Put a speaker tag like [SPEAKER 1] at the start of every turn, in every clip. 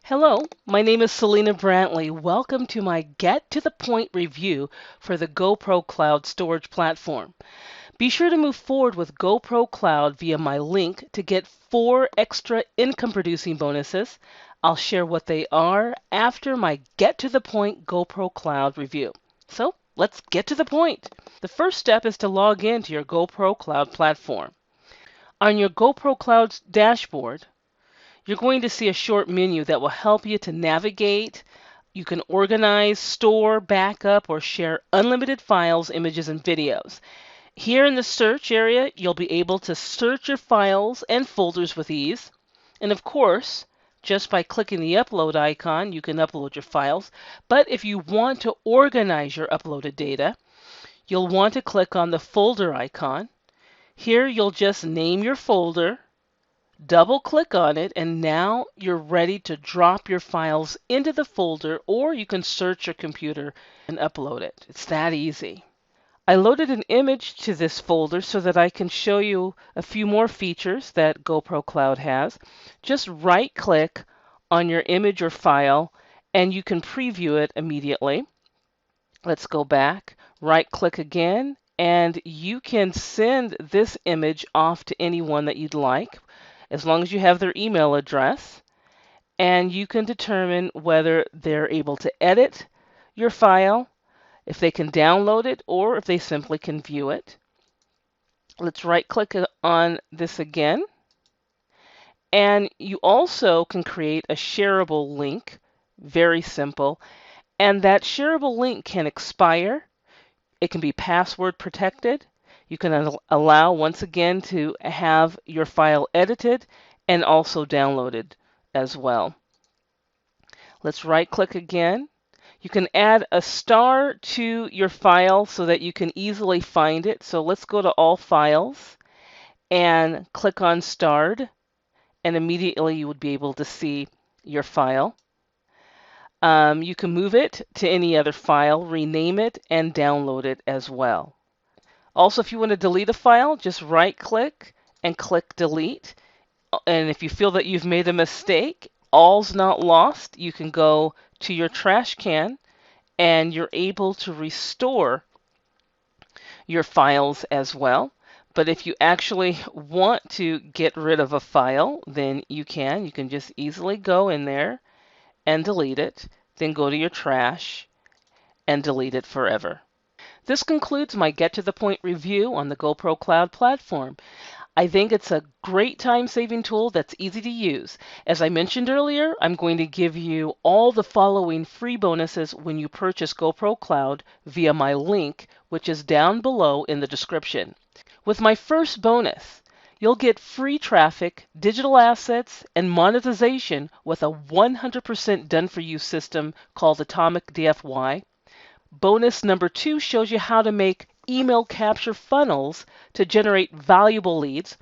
[SPEAKER 1] Hello, my name is Selena Brantley. Welcome to my Get to the Point review for the GoPro Cloud storage platform. Be sure to move forward with GoPro Cloud via my link to get 4 extra income producing bonuses. I'll share what they are after my Get to the Point GoPro Cloud review. So let's get to the point. The first step is to log in to your GoPro Cloud platform. On your GoPro Cloud dashboard, you're going to see a short menu that will help you to navigate. You can organize, store, backup, or share unlimited files, images, and videos. Here in the search area, you'll be able to search your files and folders with ease. And of course, just by clicking the upload icon, you can upload your files. But if you want to organize your uploaded data, you'll want to click on the folder icon. Here, you'll just name your folder, double click on it, and now you're ready to drop your files into the folder, or you can search your computer and upload it. It's that easy. I loaded an image to this folder so that I can show you a few more features that GoPro Cloud has. Just right click on your image or file and you can preview it immediately. Let's go back, right click again, and you can send this image off to anyone that you'd like, as long as you have their email address, and you can determine whether they're able to edit your file, if they can download it, or if they simply can view it. Let's right click on this again. And you also can create a shareable link, very simple. And that shareable link can expire. It can be password protected. You can allow, once again, to have your file edited and also downloaded as well. Let's right click again. You can add a star to your file so that you can easily find it. So let's go to all files and click on starred, and immediately you would be able to see your file. You can move it to any other file, rename it, and download it as well. Also, if you want to delete a file, just right click and click delete. And if you feel that you've made a mistake, all's not lost. You can go to your trash can and you're able to restore your files as well. But if you actually want to get rid of a file, then you can. You can just easily go in there and delete it, then go to your trash and delete it forever. This concludes my Get to the Point review on the GoPro Cloud platform. I think it's a great time-saving tool that's easy to use. As I mentioned earlier, I'm going to give you all the following free bonuses when you purchase GoPro Cloud via my link, which is down below in the description. With my first bonus, you'll get free traffic, digital assets, and monetization with a 100% done-for-you system called Atomic DFY. Bonus number 2 shows you how to make email capture funnels to generate valuable leads.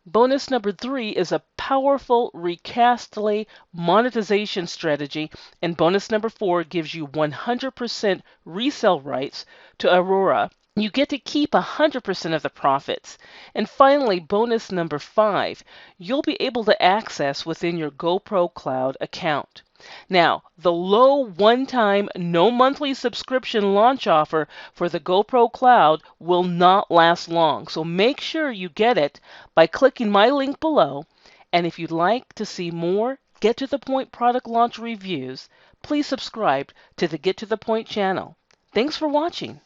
[SPEAKER 1] Bonus number 3 is a powerful Recastly monetization strategy. And bonus number 4 gives you 100% resale rights to Aurora. You get to keep 100% of the profits. And finally, bonus number 5, you'll be able to access within your GoPro Cloud account. Now, the low one-time, no monthly subscription launch offer for the GoPro Cloud will not last long. So make sure you get it by clicking my link below. And if you'd like to see more Get to the Point product launch reviews, please subscribe to the Get to the Point channel. Thanks for watching.